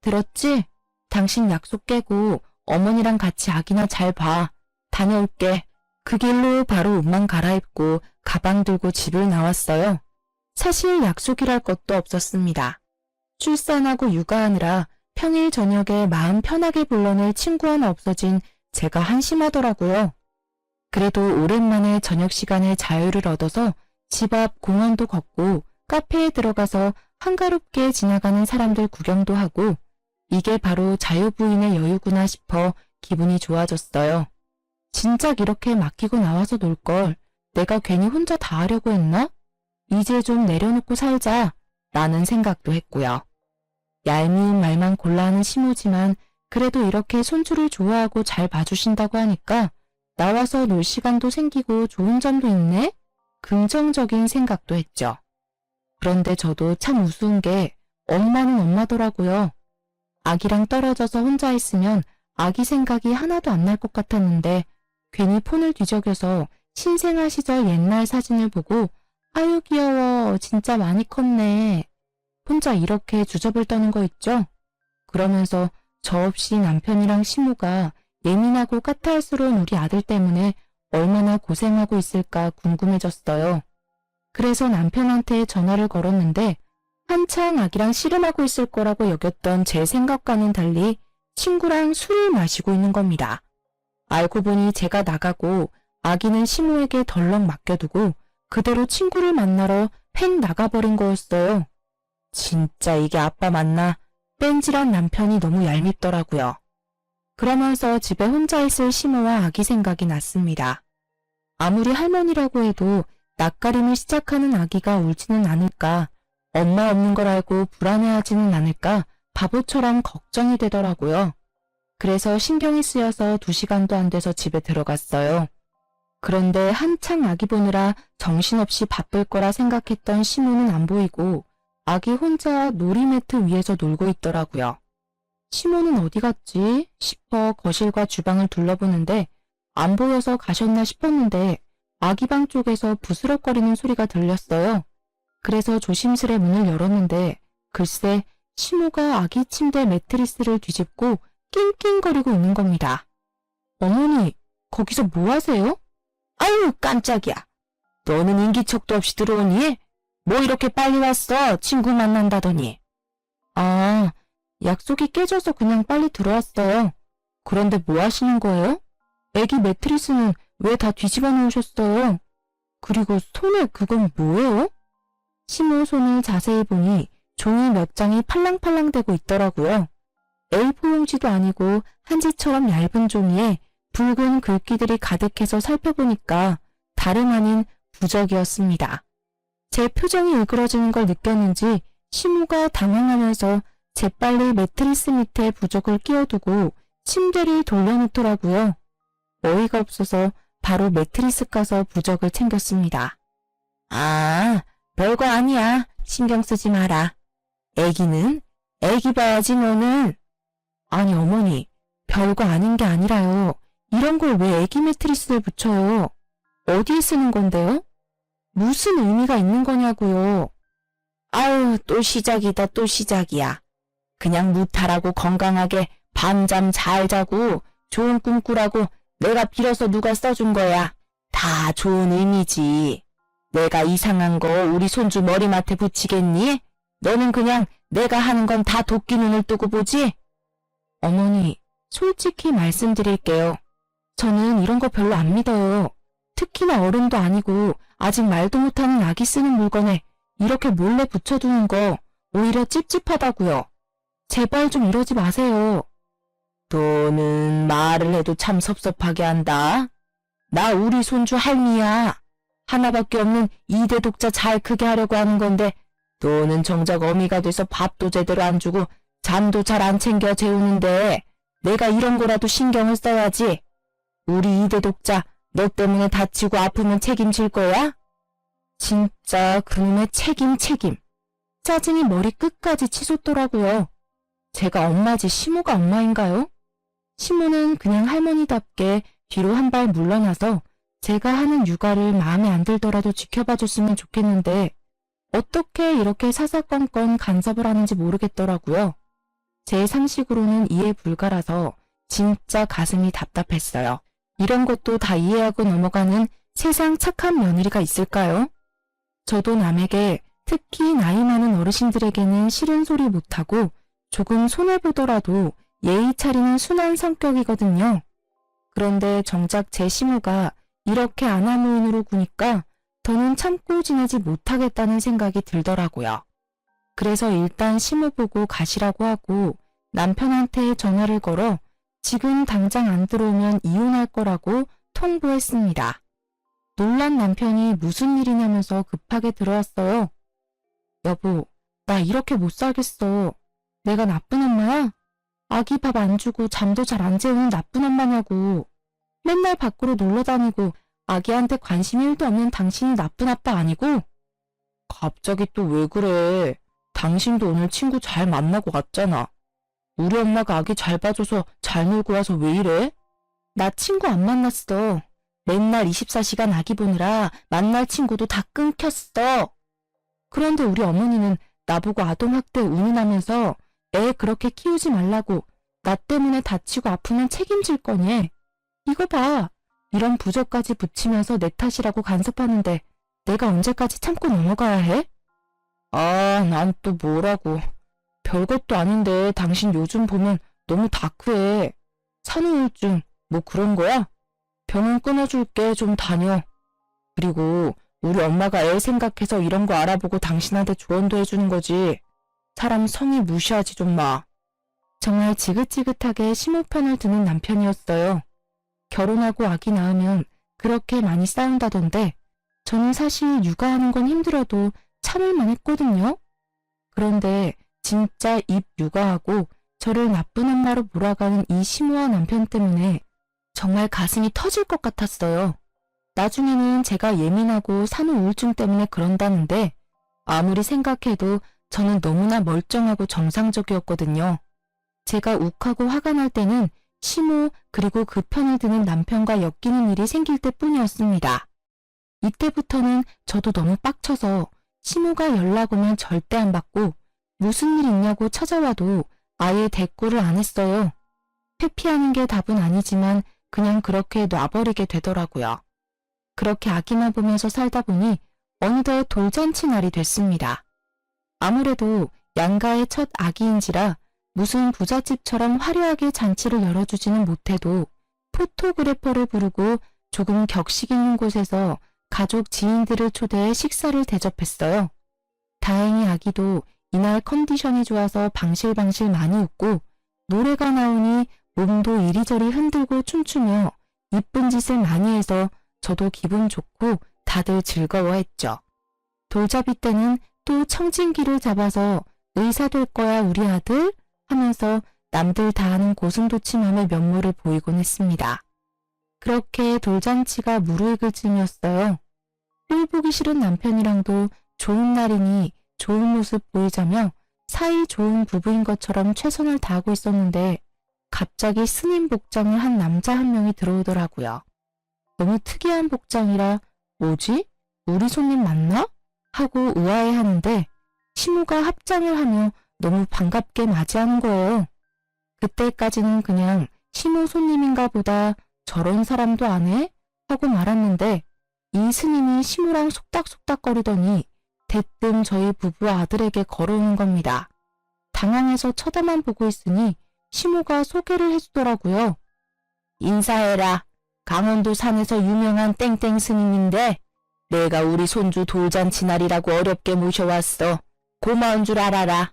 들었지? 당신 약속 깨고 어머니랑 같이 아기나 잘 봐. 다녀올게. 그 길로 바로 옷만 갈아입고 가방 들고 집을 나왔어요. 사실 약속이랄 것도 없었습니다. 출산하고 육아하느라 평일 저녁에 마음 편하게 불러낼 친구 하나 없어진 제가 한심하더라고요. 그래도 오랜만에 저녁 시간에 자유를 얻어서 집 앞 공원도 걷고 카페에 들어가서 한가롭게 지나가는 사람들 구경도 하고 이게 바로 자유부인의 여유구나 싶어 기분이 좋아졌어요. 진작 이렇게 맡기고 나와서 놀 걸 내가 괜히 혼자 다 하려고 했나? 이제 좀 내려놓고 살자 라는 생각도 했고요. 얄미운 말만 골라 하는 시모지만 그래도 이렇게 손주를 좋아하고 잘 봐주신다고 하니까 나와서 놀 시간도 생기고 좋은 점도 있네? 긍정적인 생각도 했죠. 그런데 저도 참 우스운 게 엄마는 엄마더라고요. 아기랑 떨어져서 혼자 있으면 아기 생각이 하나도 안 날 것 같았는데 괜히 폰을 뒤적여서 신생아 시절 옛날 사진을 보고 아유 귀여워 진짜 많이 컸네. 혼자 이렇게 주접을 떠는 거 있죠? 그러면서 저 없이 남편이랑 시모가 예민하고 까탈스러운 우리 아들 때문에 얼마나 고생하고 있을까 궁금해졌어요. 그래서 남편한테 전화를 걸었는데 한창 아기랑 씨름하고 있을 거라고 여겼던 제 생각과는 달리 친구랑 술을 마시고 있는 겁니다. 알고 보니 제가 나가고 아기는 시모에게 덜렁 맡겨두고 그대로 친구를 만나러 팽 나가버린 거였어요. 진짜 이게 아빠 맞나? 뺀질한 남편이 너무 얄밉더라고요. 그러면서 집에 혼자 있을 시모와 아기 생각이 났습니다. 아무리 할머니라고 해도 낯가림을 시작하는 아기가 울지는 않을까, 엄마 없는 걸 알고 불안해하지는 않을까 바보처럼 걱정이 되더라고요. 그래서 신경이 쓰여서 2시간도 안 돼서 집에 들어갔어요. 그런데 한창 아기 보느라 정신없이 바쁠 거라 생각했던 시모는 안 보이고 아기 혼자 놀이매트 위에서 놀고 있더라고요. 시모는 어디 갔지 싶어 거실과 주방을 둘러보는데 안 보여서 가셨나 싶었는데 아기 방 쪽에서 부스럭거리는 소리가 들렸어요. 그래서 조심스레 문을 열었는데 글쎄 시모가 아기 침대 매트리스를 뒤집고 낑낑거리고 있는 겁니다. 어머니, 거기서 뭐 하세요? 아유, 깜짝이야. 너는 인기척도 없이 들어오니? 뭐 이렇게 빨리 왔어? 친구 만난다더니. 아, 약속이 깨져서 그냥 빨리 들어왔어요. 그런데 뭐 하시는 거예요? 애기 매트리스는 왜 다 뒤집어 놓으셨어요? 그리고 손에 그건 뭐예요? 시모 손을 자세히 보니 종이 몇 장이 팔랑팔랑대고 있더라고요. A4 용지도 아니고 한지처럼 얇은 종이에 붉은 글귀들이 가득해서 살펴보니까 다름 아닌 부적이었습니다. 제 표정이 일그러지는 걸 느꼈는지 시모가 당황하면서 재빨리 매트리스 밑에 부적을 끼워두고 침대를 돌려놓더라고요. 어이가 없어서 바로 매트리스 까서 부적을 챙겼습니다. 아, 별거 아니야. 신경 쓰지 마라. 애기는? 애기 봐야지 너는. 아니 어머니, 별거 아닌 게 아니라요. 이런 걸 왜 애기 매트리스를 붙여요? 어디에 쓰는 건데요? 무슨 의미가 있는 거냐고요. 아유, 또 시작이다 또 시작이야. 그냥 무탈하고 건강하게 밤잠 잘 자고 좋은 꿈 꾸라고 내가 빌어서 누가 써준 거야. 다 좋은 의미지. 내가 이상한 거 우리 손주 머리맡에 붙이겠니? 너는 그냥 내가 하는 건 다 도끼 눈을 뜨고 보지? 어머니, 솔직히 말씀드릴게요. 저는 이런 거 별로 안 믿어요. 특히나 어른도 아니고 아직 말도 못하는 아기 쓰는 물건에 이렇게 몰래 붙여두는 거 오히려 찝찝하다고요. 제발 좀 이러지 마세요. 너는 말을 해도 참 섭섭하게 한다. 나 우리 손주 할미야. 하나밖에 없는 2대 독자 잘 크게 하려고 하는 건데 너는 정작 어미가 돼서 밥도 제대로 안 주고 잠도 잘 안 챙겨 재우는데 내가 이런 거라도 신경을 써야지. 우리 2대 독자 너 때문에 다치고 아프면 책임질 거야? 진짜 그놈의 책임. 짜증이 머리 끝까지 치솟더라고요. 제가 엄마지 시모가 엄마인가요? 시모는 그냥 할머니답게 뒤로 한 발 물러나서 제가 하는 육아를 마음에 안 들더라도 지켜봐줬으면 좋겠는데 어떻게 이렇게 사사건건 간섭을 하는지 모르겠더라고요. 제 상식으로는 이해 불가라서 진짜 가슴이 답답했어요. 이런 것도 다 이해하고 넘어가는 세상 착한 며느리가 있을까요? 저도 남에게, 특히 나이 많은 어르신들에게는 싫은 소리 못하고 조금 손해보더라도 예의 차리는 순한 성격이거든요. 그런데 정작 제 시모가 이렇게 아나무인으로 구니까 더는 참고 지내지 못하겠다는 생각이 들더라고요. 그래서 일단 시모 보고 가시라고 하고 남편한테 전화를 걸어 지금 당장 안 들어오면 이혼할 거라고 통보했습니다. 놀란 남편이 무슨 일이냐면서 급하게 들어왔어요. 여보, 나 이렇게 못 살겠어. 내가 나쁜 엄마야? 아기 밥 안 주고 잠도 잘 안 재우는 나쁜 엄마냐고. 맨날 밖으로 놀러 다니고 아기한테 관심 1도 없는 당신이 나쁜 아빠 아니고? 갑자기 또 왜 그래? 당신도 오늘 친구 잘 만나고 갔잖아. 우리 엄마가 아기 잘 봐줘서 잘 놀고 와서 왜 이래? 나 친구 안 만났어. 맨날 24시간 아기 보느라 만날 친구도 다 끊겼어. 그런데 우리 어머니는 나보고 아동학대 운운하면서 애 그렇게 키우지 말라고 나 때문에 다치고 아프면 책임질 거니. 이거 봐. 이런 부적까지 붙이면서 내 탓이라고 간섭하는데 내가 언제까지 참고 넘어가야 해? 아, 난 또 뭐라고. 별것도 아닌데 당신 요즘 보면 너무 다크해. 산후우울증 뭐 그런 거야? 병원 끊어줄게. 좀 다녀. 그리고 우리 엄마가 애 생각해서 이런 거 알아보고 당신한테 조언도 해주는 거지. 사람 성의 무시하지 좀 마. 정말 지긋지긋하게 시모 편을 드는 남편이었어요. 결혼하고 아기 낳으면 그렇게 많이 싸운다던데 저는 사실 육아하는 건 힘들어도 참을만 했거든요. 그런데 진짜 입 육아하고 저를 나쁜 엄마로 몰아가는 이 시모와 남편 때문에 정말 가슴이 터질 것 같았어요. 나중에는 제가 예민하고 산후우울증 때문에 그런다는데 아무리 생각해도 저는 너무나 멀쩡하고 정상적이었거든요. 제가 욱하고 화가 날 때는 시모 그리고 그 편을 드는 남편과 엮이는 일이 생길 때뿐이었습니다. 이때부터는 저도 너무 빡쳐서 시모가 연락 오면 절대 안 받고 무슨 일 있냐고 찾아와도 아예 대꾸를 안 했어요. 회피하는 게 답은 아니지만 그냥 그렇게 놔버리게 되더라고요. 그렇게 아기만 보면서 살다 보니 어느덧 돌잔치 날이 됐습니다. 아무래도 양가의 첫 아기인지라 무슨 부잣집처럼 화려하게 잔치를 열어주지는 못해도 포토그래퍼를 부르고 조금 격식 있는 곳에서 가족 지인들을 초대해 식사를 대접했어요. 다행히 아기도 이날 컨디션이 좋아서 방실방실 많이 웃고 노래가 나오니 몸도 이리저리 흔들고 춤추며 이쁜 짓을 많이 해서 저도 기분 좋고 다들 즐거워했죠. 돌잡이 때는 또 청진기를 잡아서 의사 될 거야 우리 아들 하면서 남들 다 하는 고슴도치맘의 면모를 보이곤 했습니다. 그렇게 돌잔치가 무르익을 즈음이었어요. 꼴 보기 싫은 남편이랑도 좋은 날이니 좋은 모습 보이자며 사이 좋은 부부인 것처럼 최선을 다하고 있었는데 갑자기 스님 복장을 한 남자 한 명이 들어오더라고요. 너무 특이한 복장이라 뭐지? 우리 손님 맞나? 하고 의아해하는데 시모가 합장을 하며 너무 반갑게 맞이하는 거예요. 그때까지는 그냥 시모 손님인가 보다 저런 사람도 안 해? 하고 말았는데 이 스님이 시모랑 속닥속닥거리더니 대뜸 저희 부부 아들에게 걸어오는 겁니다. 당황해서 쳐다만 보고 있으니 시모가 소개를 해주더라고요. 인사해라. 강원도 산에서 유명한 땡땡 스님인데 내가 우리 손주 돌잔치 날이라고 어렵게 모셔왔어. 고마운 줄 알아라.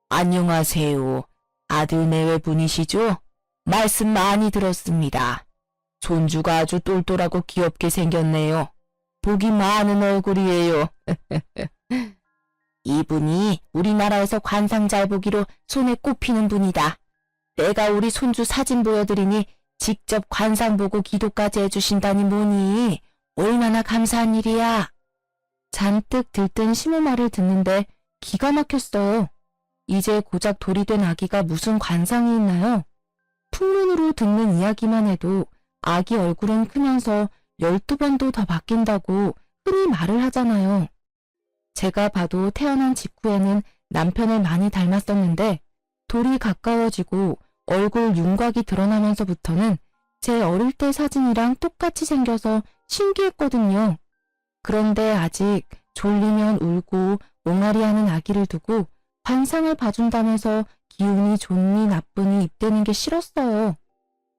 안녕하세요. 아들 내외분이시죠? 말씀 많이 들었습니다. 손주가 아주 똘똘하고 귀엽게 생겼네요. 복이 많은 얼굴이에요. 이분이 우리나라에서 관상 잘 보기로 손에 꼽히는 분이다. 내가 우리 손주 사진 보여드리니 직접 관상 보고 기도까지 해주신다니 뭐니. 얼마나 감사한 일이야. 잔뜩 들뜬 시모 말을 듣는데 기가 막혔어요. 이제 고작 돌이 된 아기가 무슨 관상이 있나요? 풍문으로 듣는 이야기만 해도 아기 얼굴은 크면서 12번도 더 바뀐다고 흔히 말을 하잖아요. 제가 봐도 태어난 직후에는 남편을 많이 닮았었는데 돌이 가까워지고 얼굴 윤곽이 드러나면서부터는 제 어릴 때 사진이랑 똑같이 생겨서 신기했거든요. 그런데 아직 졸리면 울고 옹알이하는 아기를 두고 관상을 봐준다면서 기운이 좋니 나쁘니 입대는 게 싫었어요.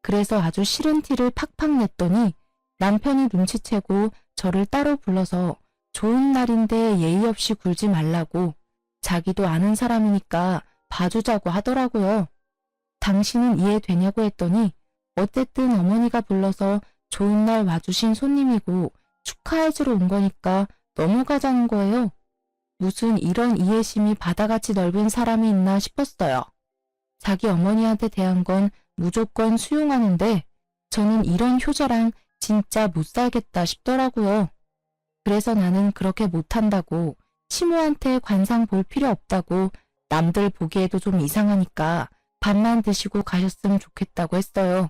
그래서 아주 싫은 티를 팍팍 냈더니 남편이 눈치채고 저를 따로 불러서 좋은 날인데 예의 없이 굴지 말라고 자기도 아는 사람이니까 봐주자고 하더라고요. 당신은 이해되냐고 했더니 어쨌든 어머니가 불러서 좋은 날 와주신 손님이고 축하해주러 온 거니까 넘어가자는 거예요. 무슨 이런 이해심이 바다같이 넓은 사람이 있나 싶었어요. 자기 어머니한테 대한 건 무조건 수용하는데 저는 이런 효자랑 진짜 못 살겠다 싶더라고요. 그래서 나는 그렇게 못한다고 시모한테 관상 볼 필요 없다고 남들 보기에도 좀 이상하니까 밥만 드시고 가셨으면 좋겠다고 했어요.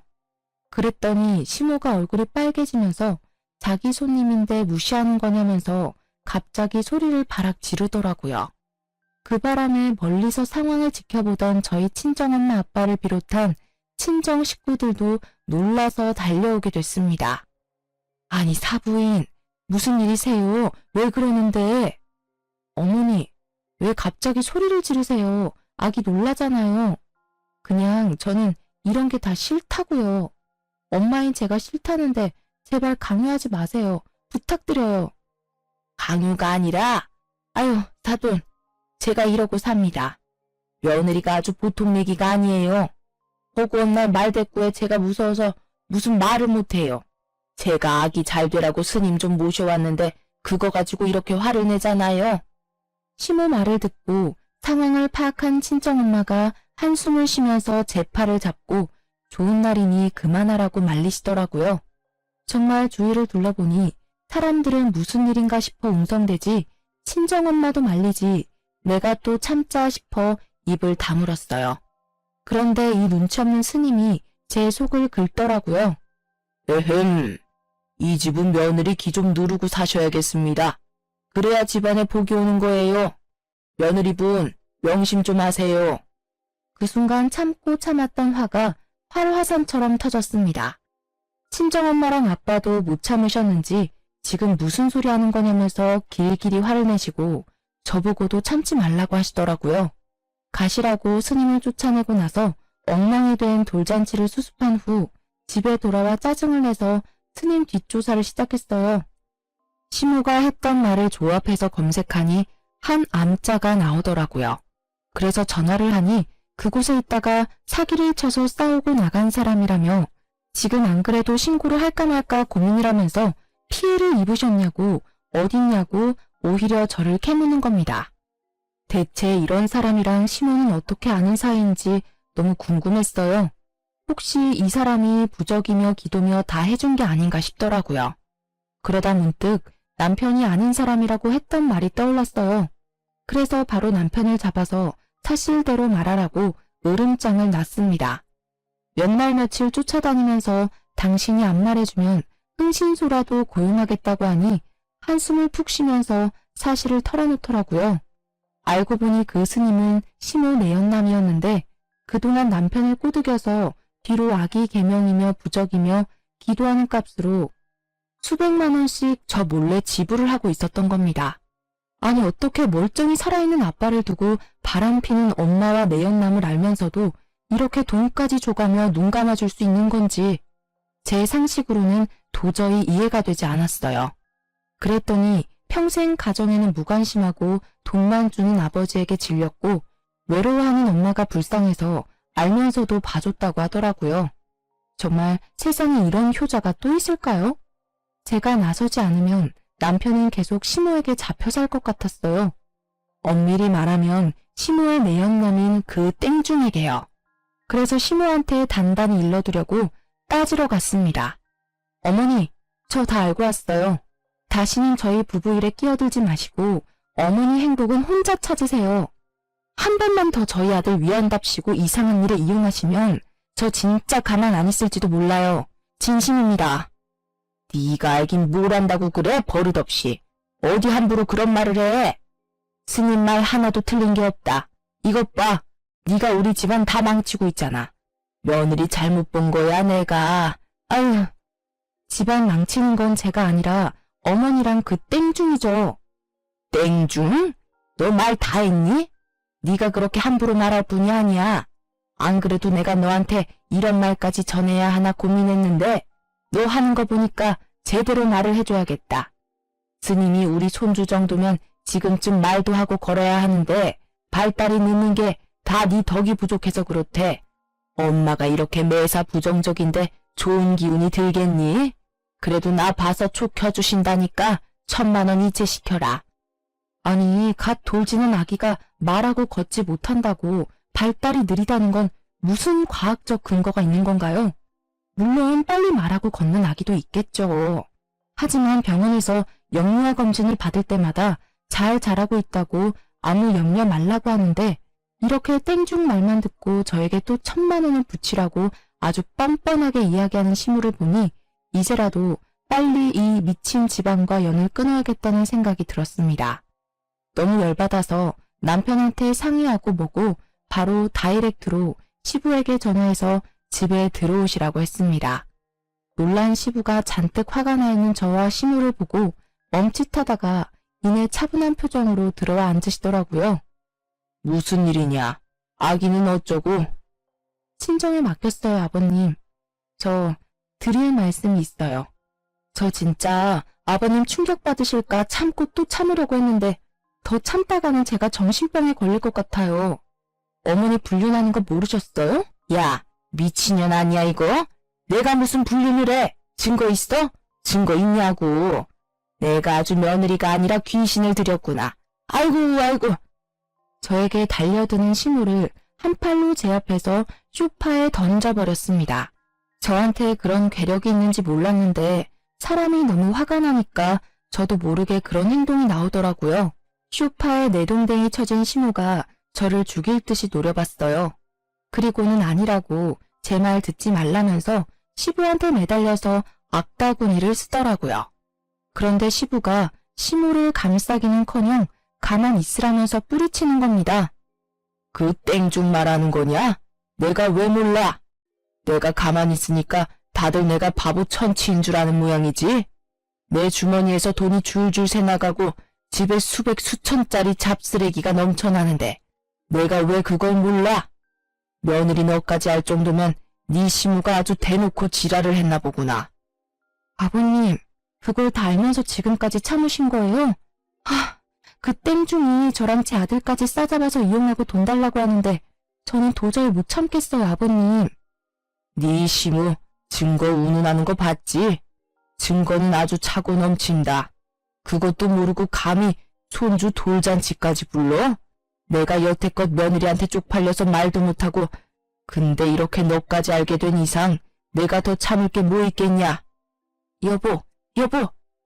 그랬더니 시모가 얼굴이 빨개지면서 자기 손님인데 무시하는 거냐면서 갑자기 소리를 바락 지르더라고요. 그 바람에 멀리서 상황을 지켜보던 저희 친정엄마 아빠를 비롯한 친정 식구들도 놀라서 달려오게 됐습니다. 아니 사부인, 무슨 일이세요? 왜 그러는데? 어머니, 왜 갑자기 소리를 지르세요? 아기 놀라잖아요. 그냥 저는 이런 게 다 싫다고요. 엄마인 제가 싫다는데 제발 강요하지 마세요. 부탁드려요. 강요가 아니라, 아유, 사돈, 제가 이러고 삽니다. 며느리가 아주 보통 얘기가 아니에요. 보고 온 날 말대꾸에 제가 무서워서 무슨 말을 못해요. 제가 아기 잘 되라고 스님 좀 모셔왔는데 그거 가지고 이렇게 화를 내잖아요. 시모 말을 듣고 상황을 파악한 친정엄마가 한숨을 쉬면서 제 팔을 잡고 좋은 날이니 그만하라고 말리시더라고요. 정말 주위를 둘러보니 사람들은 무슨 일인가 싶어 웅성대지 친정엄마도 말리지 내가 또 참자 싶어 입을 다물었어요. 그런데 이 눈치 없는 스님이 제 속을 긁더라고요. 에헴, 이 집은 며느리 기 좀 누르고 사셔야겠습니다. 그래야 집안에 복이 오는 거예요. 며느리분, 명심 좀 하세요. 그 순간 참고 참았던 화가 활화산처럼 터졌습니다. 친정엄마랑 아빠도 못 참으셨는지 지금 무슨 소리 하는 거냐면서 길길이 화를 내시고 저보고도 참지 말라고 하시더라고요. 가시라고 스님을 쫓아내고 나서 엉망이 된 돌잔치를 수습한 후 집에 돌아와 짜증을 내서 스님 뒷조사를 시작했어요. 시모가 했던 말을 조합해서 검색하니 한 암자가 나오더라고요. 그래서 전화를 하니 그곳에 있다가 사기를 쳐서 싸우고 나간 사람이라며 지금 안 그래도 신고를 할까 말까 고민이라면서 피해를 입으셨냐고 어딨냐고 오히려 저를 캐묻는 겁니다. 대체 이런 사람이랑 시모는 어떻게 아는 사이인지 너무 궁금했어요. 혹시 이 사람이 부적이며 기도며 다 해준 게 아닌가 싶더라고요. 그러다 문득 남편이 아는 사람이라고 했던 말이 떠올랐어요. 그래서 바로 남편을 잡아서 사실대로 말하라고 으름장을 놨습니다. 몇 날 며칠 쫓아다니면서 당신이 안 말해주면 흥신소라도 고용하겠다고 하니 한숨을 푹 쉬면서 사실을 털어놓더라고요. 알고 보니 그 스님은 시모 내연남이었는데 그동안 남편을 꼬드겨서 뒤로 아기 계명이며 부적이며 기도하는 값으로 수백만 원씩 저 몰래 지불을 하고 있었던 겁니다. 아니 어떻게 멀쩡히 살아있는 아빠를 두고 바람피는 엄마와 내연남을 알면서도 이렇게 돈까지 줘가며 눈 감아줄 수 있는 건지 제 상식으로는 도저히 이해가 되지 않았어요. 그랬더니 평생 가정에는 무관심하고 돈만 주는 아버지에게 질렸고 외로워하는 엄마가 불쌍해서 알면서도 봐줬다고 하더라고요. 정말 세상에 이런 효자가 또 있을까요? 제가 나서지 않으면 남편은 계속 시모에게 잡혀 살 것 같았어요. 엄밀히 말하면 시모의 내연남인 그 땡중에게요. 그래서 시모한테 단단히 일러두려고 따지러 갔습니다. 어머니, 저 다 알고 왔어요. 다시는 저희 부부 일에 끼어들지 마시고 어머니 행복은 혼자 찾으세요. 한 번만 더 저희 아들 위한답시고 이상한 일에 이용하시면 저 진짜 가만 안 있을지도 몰라요. 진심입니다. 네가 알긴 뭘 안다고 그래, 버릇없이. 어디 함부로 그런 말을 해. 스님 말 하나도 틀린 게 없다. 이것 봐. 네가 우리 집안 다 망치고 있잖아. 며느리 잘못 본 거야, 내가. 아유, 집안 망치는 건 제가 아니라 어머니랑 그 땡중이죠. 땡중? 너 말 다 했니? 네가 그렇게 함부로 말할 뿐이 아니야. 안 그래도 내가 너한테 이런 말까지 전해야 하나 고민했는데 너 하는 거 보니까 제대로 말을 해줘야겠다. 스님이 우리 손주 정도면 지금쯤 말도 하고 걸어야 하는데 발달이 늦는 게 다 네 덕이 부족해서 그렇대. 엄마가 이렇게 매사 부정적인데 좋은 기운이 들겠니? 그래도 나 봐서 촉 켜주신다니까 1,000만 원 이체시켜라. 아니, 갓 돌지는 아기가 말하고 걷지 못한다고 발달이 느리다는 건 무슨 과학적 근거가 있는 건가요? 물론 빨리 말하고 걷는 아기도 있겠죠. 하지만 병원에서 영유아 검진을 받을 때마다 잘 자라고 있다고 아무 염려 말라고 하는데 이렇게 땡중 말만 듣고 저에게 또 1,000만 원을 붙이라고 아주 뻔뻔하게 이야기하는 시무를 보니 이제라도 빨리 이 미친 집안과 연을 끊어야겠다는 생각이 들었습니다. 너무 열받아서 남편한테 상의하고 뭐고 바로 다이렉트로 시부에게 전화해서 집에 들어오시라고 했습니다. 놀란 시부가 잔뜩 화가 나 있는 저와 시무를 보고 멈칫하다가 이내 차분한 표정으로 들어와 앉으시더라고요. 무슨 일이냐? 아기는 어쩌고? 친정에 맡겼어요, 아버님. 저 드릴 말씀이 있어요. 저 진짜 아버님 충격받으실까 참고 또 참으려고 했는데 더 참다가는 제가 정신병에 걸릴 것 같아요. 어머니 불륜하는 거 모르셨어요? 야, 미친년 아니야 이거? 내가 무슨 불륜을 해? 증거 있어? 증거 있냐고. 내가 아주 며느리가 아니라 귀신을 들였구나. 아이고 아이고. 저에게 달려드는 시무를 한 팔로 제 앞에서 소파에 던져버렸습니다. 저한테 그런 괴력이 있는지 몰랐는데 사람이 너무 화가 나니까 저도 모르게 그런 행동이 나오더라고요. 소파에 내동댕이 쳐진 시무가 저를 죽일 듯이 노려봤어요. 그리고는 아니라고 제 말 듣지 말라면서 시부한테 매달려서 악다구니를 쓰더라고요. 그런데 시부가 시무를 감싸기는커녕 가만 있으라면서 뿌리치는 겁니다. 그 땡중 말하는 거냐? 내가 왜 몰라? 내가 가만히 있으니까 다들 내가 바보 천치인 줄 아는 모양이지? 내 주머니에서 돈이 줄줄 새나가고 집에 수백 수천짜리 잡쓰레기가 넘쳐나는데 내가 왜 그걸 몰라? 며느리 너까지 알 정도면 네 시무가 아주 대놓고 지랄을 했나 보구나. 아버님, 그걸 다 알면서 지금까지 참으신 거예요? 그 땡중이 저랑 제 아들까지 싸잡아서 이용하고 돈 달라고 하는데 저는 도저히 못 참겠어요, 아버님. 네 시무 증거 운운하는 거 봤지? 증거는 아주 차고 넘친다. 그것도 모르고 감히 손주 돌잔치까지 불러? 내가 여태껏 며느리한테 쪽팔려서 말도 못하고 근데 이렇게 너까지 알게 된 이상 내가 더 참을 게 뭐 있겠냐? 여보,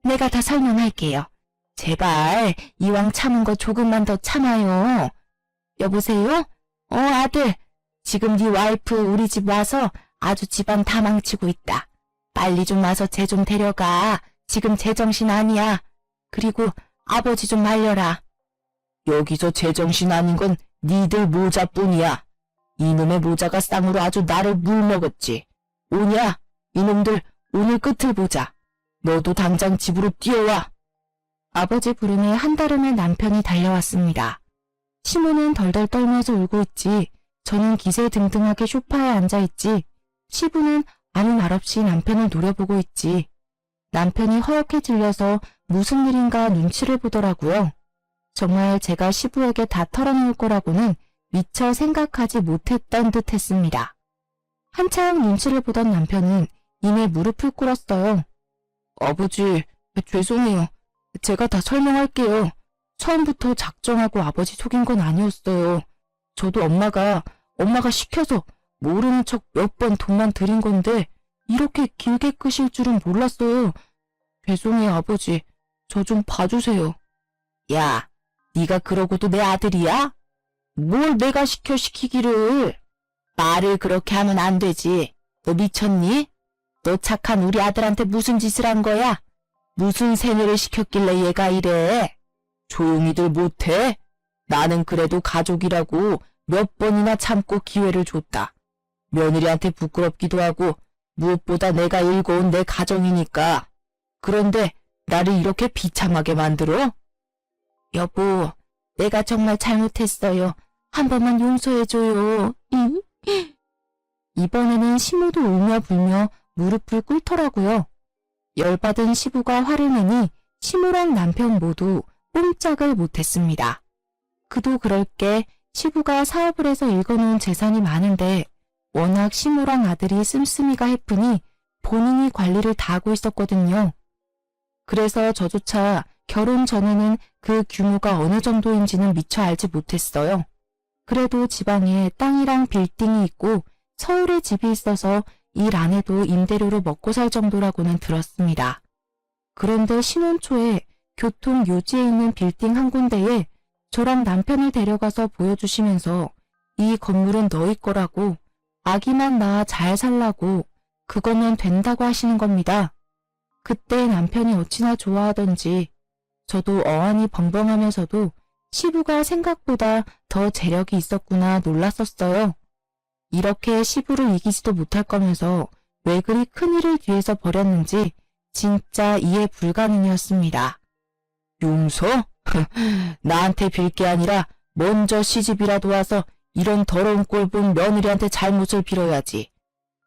내가 다 설명할게요. 제발 이왕 참은 거 조금만 더 참아요. 여보세요? 아들, 지금 네 와이프 우리 집 와서 아주 집안 다 망치고 있다. 빨리 좀 와서 쟤 좀 데려가. 지금 제정신 아니야. 그리고 아버지 좀 말려라. 여기서 제정신 아닌 건 니들 모자뿐이야. 이놈의 모자가 쌍으로 아주 나를 물먹었지. 오냐? 이놈들 오늘 끝을 보자. 너도 당장 집으로 뛰어와. 아버지 부름에 한달음에 남편이 달려왔습니다. 시모는 덜덜 떨면서 울고 있지. 저는 기세등등하게 소파에 앉아있지. 시부는 아무 말 없이 남편을 노려보고 있지. 남편이 허옇게 질려서 무슨 일인가 눈치를 보더라고요. 정말 제가 시부에게 다 털어놓을 거라고는 미처 생각하지 못했던 듯 했습니다. 한참 눈치를 보던 남편은 이내 무릎을 꿇었어요. 아버지, 죄송해요. 제가 다 설명할게요. 처음부터 작정하고 아버지 속인 건 아니었어요. 저도 엄마가 시켜서 모르는 척 몇 번 돈만 들인 건데 이렇게 길게 끄실 줄은 몰랐어요. 죄송해요, 아버지. 저 좀 봐주세요. 야, 네가 그러고도 내 아들이야? 뭘 내가 시키기를. 말을 그렇게 하면 안 되지. 너 미쳤니? 너 착한 우리 아들한테 무슨 짓을 한 거야? 무슨 세뇌를 시켰길래 얘가 이래? 조용히들 못해? 나는 그래도 가족이라고 몇 번이나 참고 기회를 줬다. 며느리한테 부끄럽기도 하고 무엇보다 내가 일궈온 내 가정이니까. 그런데 나를 이렇게 비참하게 만들어? 여보, 내가 정말 잘못했어요. 한 번만 용서해줘요. 이번에는 시모도 울며 불며 무릎을 꿇더라고요. 열받은 시부가 화를 내니 시모랑 남편 모두 꼼짝을 못했습니다. 그도 그럴 게 시부가 사업을 해서 읽어놓은 재산이 많은데 워낙 시모랑 아들이 씀씀이가 해프니 본인이 관리를 다 하고 있었거든요. 그래서 저조차 결혼 전에는 그 규모가 어느 정도인지는 미처 알지 못했어요. 그래도 지방에 땅이랑 빌딩이 있고 서울에 집이 있어서 일 안 해도 임대료로 먹고 살 정도라고는 들었습니다. 그런데 신혼 초에 교통 요지에 있는 빌딩 한 군데에 저랑 남편을 데려가서 보여주시면서 이 건물은 너희 거라고 아기만 낳아 잘 살라고 그거면 된다고 하시는 겁니다. 그때 남편이 어찌나 좋아하던지 저도 어안이 벙벙하면서도 시부가 생각보다 더 재력이 있었구나 놀랐었어요. 이렇게 시부를 이기지도 못할 거면서 왜 그리 큰일을 뒤에서 벌였는지 진짜 이해 불가능이었습니다. 용서? 나한테 빌 게 아니라 먼저 시집이라도 와서 이런 더러운 꼴 본 며느리한테 잘못을 빌어야지.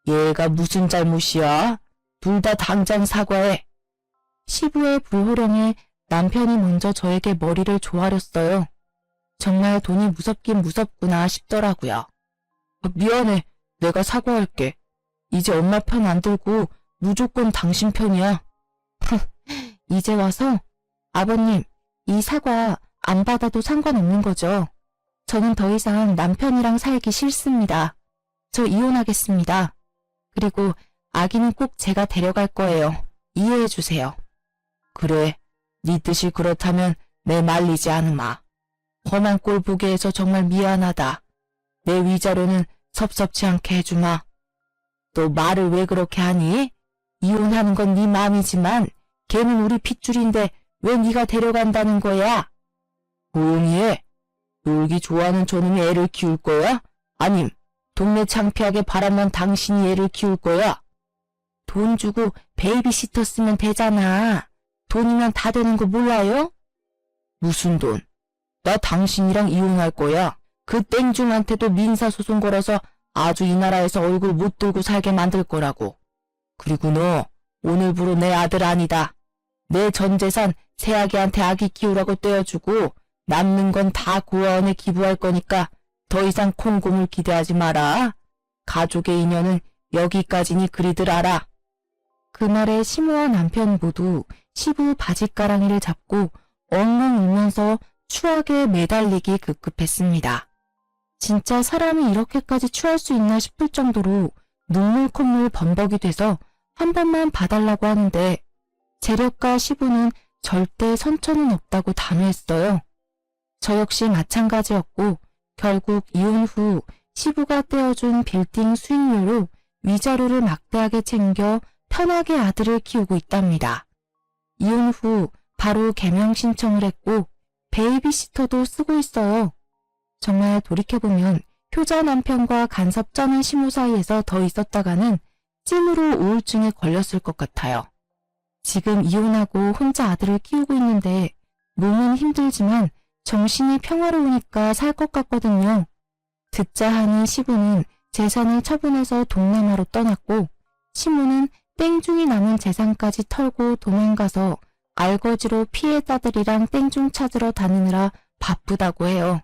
얘가 무슨 잘못이야? 둘 다 당장 사과해. 시부의 불호령에 남편이 먼저 저에게 머리를 조아렸어요. 정말 돈이 무섭긴 무섭구나 싶더라고요. 미안해. 내가 사과할게. 이제 엄마 편 안 들고 무조건 당신 편이야. 이제 와서 아버님, 이 사과 안 받아도 상관없는 거죠? 저는 더 이상 남편이랑 살기 싫습니다. 저 이혼하겠습니다. 그리고 아기는 꼭 제가 데려갈 거예요. 이해해 주세요. 그래, 네 뜻이 그렇다면 내 말리지 않으마. 험한 꼴 보게 해서 정말 미안하다. 내 위자료는 섭섭치 않게 해주마. 또 말을 왜 그렇게 하니? 이혼하는 건 네 마음이지만 걔는 우리 핏줄인데 왜 네가 데려간다는 거야? 조용히 해. 놀기 좋아하는 저놈이 애를 키울 거야? 아님 동네 창피하게 바람난 당신이 애를 키울 거야? 돈 주고 베이비시터 쓰면 되잖아. 돈이면 다 되는 거 몰라요? 무슨 돈? 나 당신이랑 이혼할 거야. 그 땡중한테도 민사소송 걸어서 아주 이 나라에서 얼굴 못 들고 살게 만들 거라고. 그리고 너 오늘부로 내 아들 아니다. 내 전 재산 새아기한테 아기 키우라고 떼어주고 남는 건 다 고아원에 기부할 거니까 더 이상 콩고물 기대하지 마라. 가족의 인연은 여기까지니 그리들 알아. 그 말에 시모와 남편 모두 시부 바짓가랑이를 잡고 엉엉 울면서 추악에 매달리기 급급했습니다. 진짜 사람이 이렇게까지 취할 수 있나 싶을 정도로 눈물 콧물 범벅이 돼서 한 번만 봐달라고 하는데 재력가 시부는 절대 선처는 없다고 단호했어요. 저 역시 마찬가지였고 결국 이혼 후 시부가 떼어준 빌딩 수익료로 위자료를 막대하게 챙겨 편하게 아들을 키우고 있답니다. 이혼 후 바로 개명 신청을 했고 베이비시터도 쓰고 있어요. 정말 돌이켜보면 효자 남편과 간섭 쩌는 시모 사이에서 더 있었다가는 찜으로 우울증에 걸렸을 것 같아요. 지금 이혼하고 혼자 아들을 키우고 있는데 몸은 힘들지만 정신이 평화로우니까 살 것 같거든요. 듣자 하니 시부는 재산을 처분해서 동남아로 떠났고 시모는 땡중이 남은 재산까지 털고 도망가서 알거지로 피해자들이랑 땡중 찾으러 다니느라 바쁘다고 해요.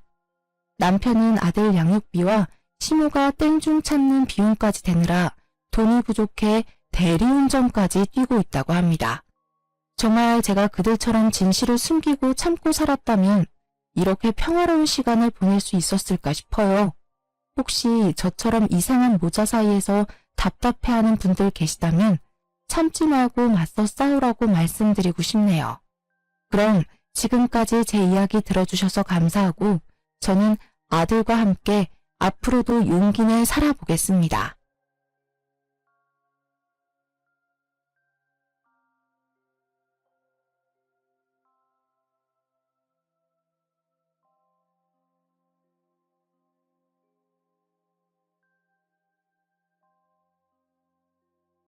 남편은 아들 양육비와 시모가 땡중 찾는 비용까지 대느라 돈이 부족해 대리운전까지 뛰고 있다고 합니다. 정말 제가 그들처럼 진실을 숨기고 참고 살았다면 이렇게 평화로운 시간을 보낼 수 있었을까 싶어요. 혹시 저처럼 이상한 모자 사이에서 답답해하는 분들 계시다면 참지 말고 맞서 싸우라고 말씀드리고 싶네요. 그럼 지금까지 제 이야기 들어주셔서 감사하고 저는 아들과 함께 앞으로도 용기 내 살아보겠습니다.